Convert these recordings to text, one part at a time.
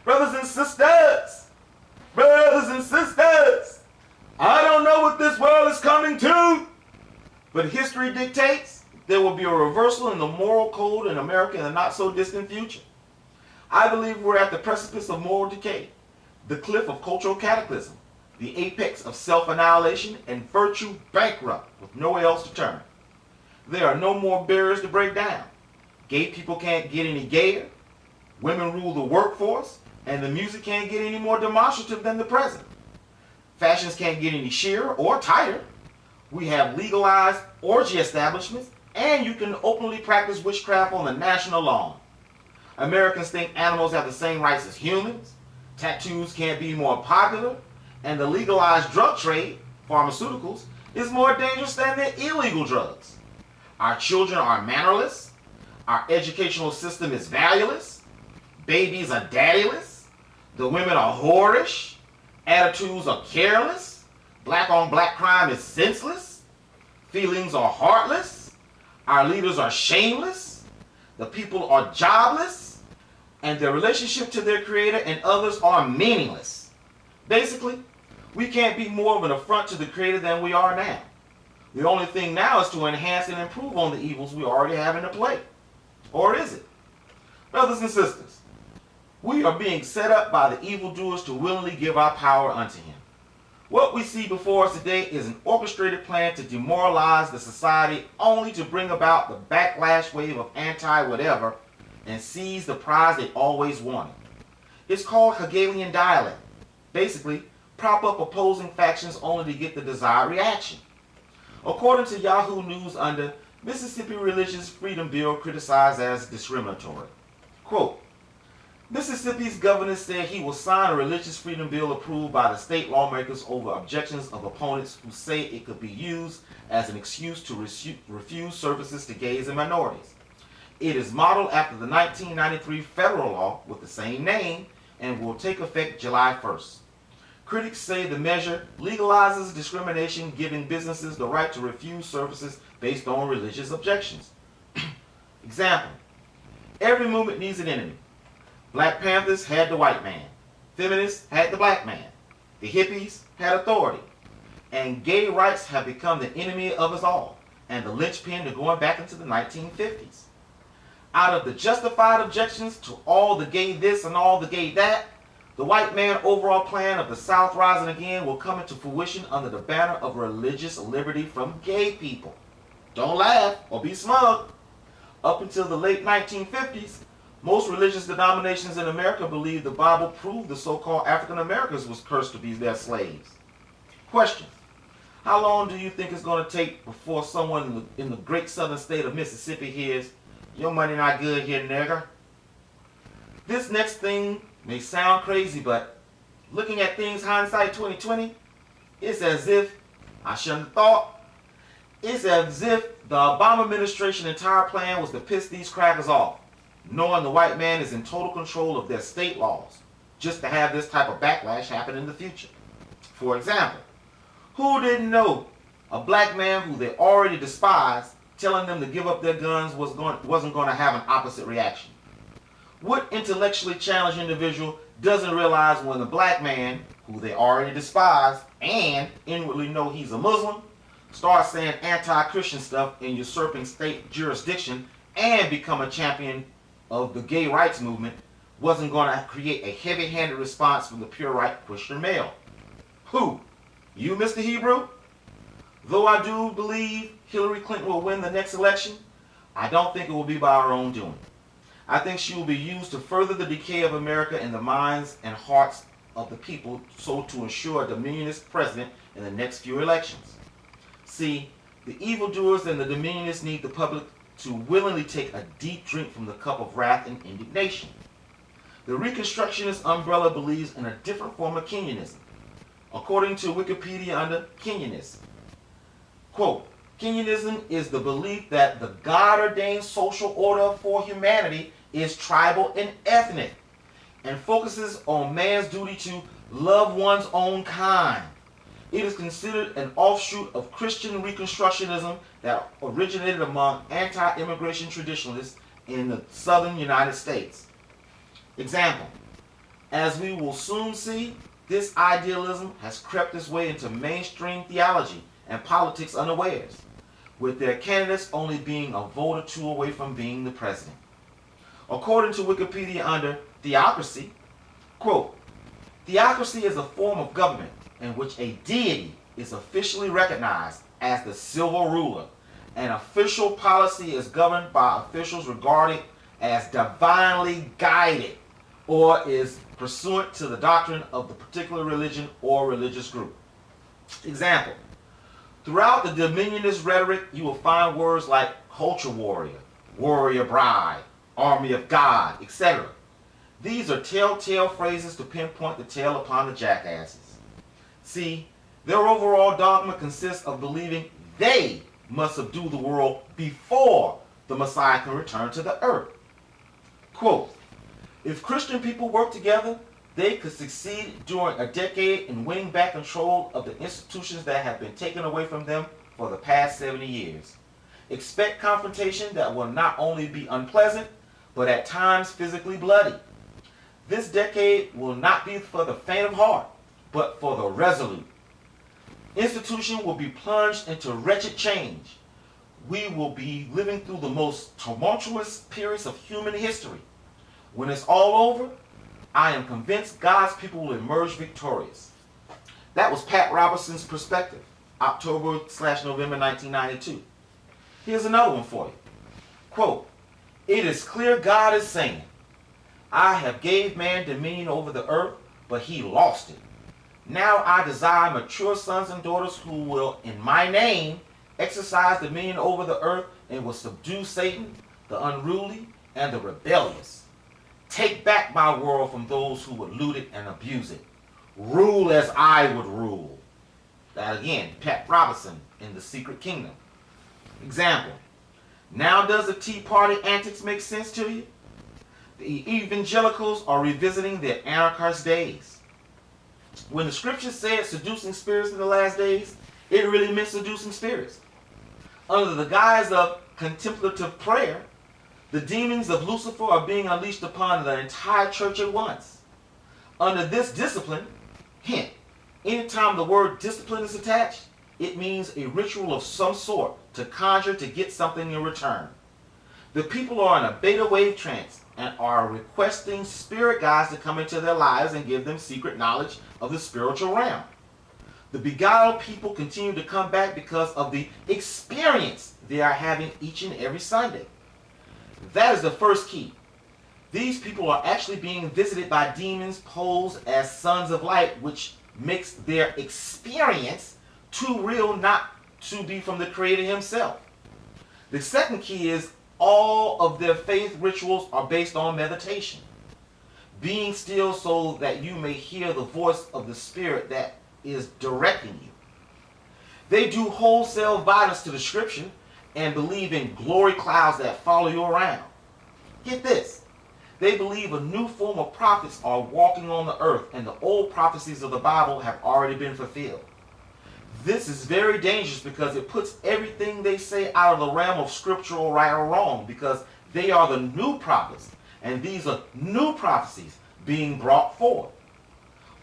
Brothers and sisters, I don't know what this world is coming to, but history dictates there will be a reversal in the moral code in America in the not so distant future. I believe we're at the precipice of moral decay, the cliff of cultural cataclysm, the apex of self-annihilation, and virtue bankrupt with nowhere else to turn. There are no more barriers to break down. Gay people can't get any gayer, women rule the workforce, and the music can't get any more demonstrative than the present. Fashions can't get any sheerer or tighter. We have legalized orgy establishments, and you can openly practice witchcraft on the national lawn. Americans think animals have the same rights as humans. Tattoos can't be more popular, and the legalized drug trade, pharmaceuticals, is more dangerous than the illegal drugs. Our children are mannerless. Our educational system is valueless. Babies are daddyless. The women are whorish. Attitudes are careless. Black on black crime is senseless. Feelings are heartless. Our leaders are shameless. The people are jobless. And their relationship to their creator and others are meaningless. Basically, we can't be more of an affront to the creator than we are now. The only thing now is to enhance and improve on the evils we already have into play. Or is it? Brothers and sisters, we are being set up by the evildoers to willingly give our power unto him. What we see before us today is an orchestrated plan to demoralize the society only to bring about the backlash wave of anti-whatever and seize the prize they always wanted. It's called Hegelian dialect. Basically, prop up opposing factions only to get the desired reaction. According to Yahoo News, under Mississippi Religious Freedom Bill criticized as discriminatory. Quote, Mississippi's governor said he will sign a religious freedom bill approved by the state lawmakers over objections of opponents who say it could be used as an excuse to refuse services to gays and minorities. It is modeled after the 1993 federal law with the same name and will take effect July 1st. Critics say the measure legalizes discrimination, giving businesses the right to refuse services based on religious objections. Example, every movement needs an enemy. Black Panthers had the white man. Feminists had the black man. The hippies had authority. And gay rights have become the enemy of us all, and the linchpin to going back into the 1950s. Out of the justified objections to all the gay this and all the gay that, the white man overall plan of the South rising again will come into fruition under the banner of religious liberty from gay people. Don't laugh or be smug. Up until the late 1950s, most religious denominations in America believed the Bible proved the so-called African Americans was cursed to be their slaves. Question, how long do you think it's going to take before someone in the great southern state of Mississippi hears, your money not good here, nigger? This next thing may sound crazy, but looking at things hindsight 2020, it's as if, I shouldn't have thought, it's as if the Obama administration's entire plan was to piss these crackers off, knowing the white man is in total control of their state laws, just to have this type of backlash happen in the future. For example, who didn't know a black man who they already despised telling them to give up their guns wasn't going to have an opposite reaction? What intellectually challenged individual doesn't realize when the black man, who they already despise and inwardly know he's a Muslim, starts saying anti-Christian stuff in usurping state jurisdiction and become a champion of the gay rights movement, wasn't going to create a heavy-handed response from the pure right Christian male? Who? You, Mr. Hebrew? Though I do believe Hillary Clinton will win the next election, I don't think it will be by her own doing. I think she will be used to further the decay of America in the minds and hearts of the people, so to ensure a dominionist president in the next few elections. See, the evildoers and the dominionists need the public to willingly take a deep drink from the cup of wrath and indignation. The Reconstructionist umbrella believes in a different form of Kenyanism. According to Wikipedia under Kenyanism, quote, Kenyanism is the belief that the God-ordained social order for humanity is tribal and ethnic, and focuses on man's duty to love one's own kind. It is considered an offshoot of Christian Reconstructionism that originated among anti-immigration traditionalists in the southern United States. Example, As we will soon see, this idealism has crept its way into mainstream theology and politics unawares, with their candidates only being a vote or two away from being the president. According to Wikipedia under theocracy, quote, theocracy is a form of government in which a deity is officially recognized as the civil ruler, and official policy is governed by officials regarded as divinely guided or is pursuant to the doctrine of the particular religion or religious group. Example, throughout the dominionist rhetoric, you will find words like culture warrior, warrior bride, army of God, etc. These are telltale phrases to pinpoint the tail upon the jackasses. See, their overall dogma consists of believing they must subdue the world before the Messiah can return to the earth. Quote, if Christian people work together, they could succeed during a decade in winning back control of the institutions that have been taken away from them for the past 70 years. Expect confrontation that will not only be unpleasant, but at times physically bloody. This decade will not be for the faint of heart, but for the resolute. Institution will be plunged into wretched change. We will be living through the most tumultuous periods of human history. When it's all over, I am convinced God's people will emerge victorious. That was Pat Robertson's perspective, October/November 1992. Here's another one for you. Quote, it is clear God is saying, I have gave man dominion over the earth, but he lost it. Now I desire mature sons and daughters who will, in my name, exercise dominion over the earth and will subdue Satan, the unruly, and the rebellious. Take back my world from those who would loot it and abuse it. Rule as I would rule. That again, Pat Robertson in The Secret Kingdom. Example, now does the Tea Party antics make sense to you? The evangelicals are revisiting their anarchist days. When the scripture said seducing spirits in the last days, it really meant seducing spirits. Under the guise of contemplative prayer, the demons of Lucifer are being unleashed upon the entire church at once. Under this discipline, hint, anytime the word discipline is attached, it means a ritual of some sort to conjure to get something in return. The people are in a beta wave trance and are requesting spirit guides to come into their lives and give them secret knowledge of the spiritual realm. The beguiled people continue to come back because of the experience they are having each and every Sunday. That is the first key. These people are actually being visited by demons posed as sons of light, which makes their experience too real not to be from the Creator himself. The second key is all of their faith rituals are based on meditation. Being still so that you may hear the voice of the Spirit that is directing you. They do wholesale violence to the scripture and believe in glory clouds that follow you around. Get this. They believe a new form of prophets are walking on the earth and the old prophecies of the Bible have already been fulfilled. This is very dangerous because it puts everything they say out of the realm of scriptural right or wrong, because they are the new prophets and these are new prophecies being brought forth.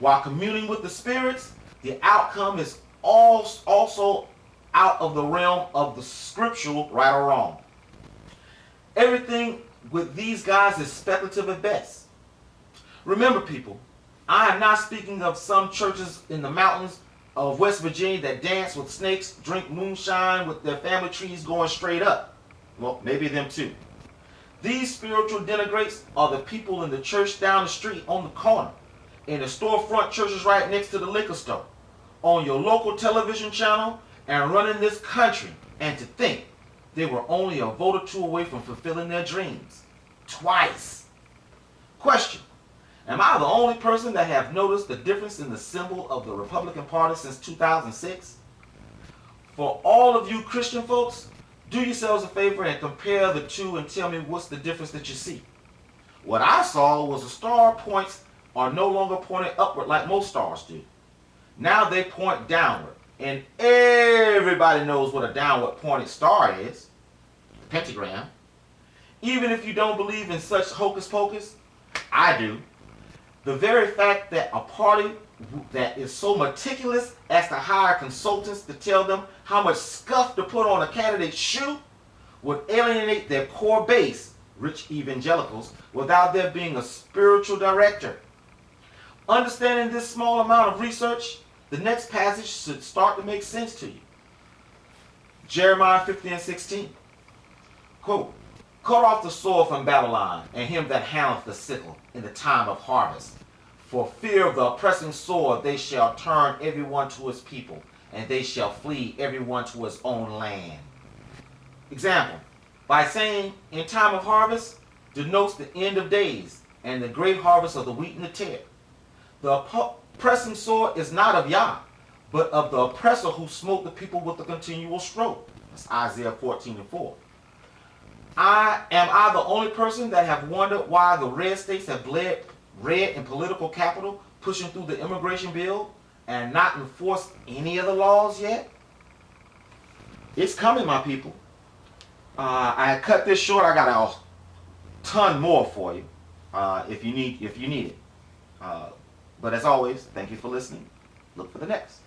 While communing with the spirits, the outcome is also out of the realm of the scriptural right or wrong. Everything with these guys is speculative at best. Remember, people, I am not speaking of some churches in the mountains of West Virginia that dance with snakes, drink moonshine with their family trees going straight up. Well, maybe them too. These spiritual denigrates are the people in the church down the street on the corner, in the storefront churches right next to the liquor store, on your local television channel, and running this country. And to think they were only a vote or two away from fulfilling their dreams. Twice. Question. Am I the only person that have noticed the difference in the symbol of the Republican Party since 2006? For all of you Christian folks, do yourselves a favor and compare the two and tell me what's the difference that you see. What I saw was the star points are no longer pointing upward like most stars do. Now they point downward. And everybody knows what a downward pointing star is. The pentagram. Even if you don't believe in such hocus pocus, I do. The very fact that a party that is so meticulous as to hire consultants to tell them how much scuff to put on a candidate's shoe would alienate their core base, rich evangelicals, without there being a spiritual director. Understanding this small amount of research, the next passage should start to make sense to you. Jeremiah 50:16. Quote, cut off the sword from Babylon, and him that handleth the sickle in the time of harvest. For fear of the oppressing sword, they shall turn every one to his people, and they shall flee every one to his own land. Example, by saying in time of harvest, denotes the end of days, and the great harvest of the wheat and the tare. The oppressing sword is not of Yah, but of the oppressor who smote the people with a continual stroke. That's Isaiah 14:4. Am I the only person that have wondered why the red states have bled red in political capital, pushing through the immigration bill and not enforced any of the laws yet? It's coming, my people. I cut this short. I got a ton more for you if you need it. But as always, thank you for listening. Look for the next.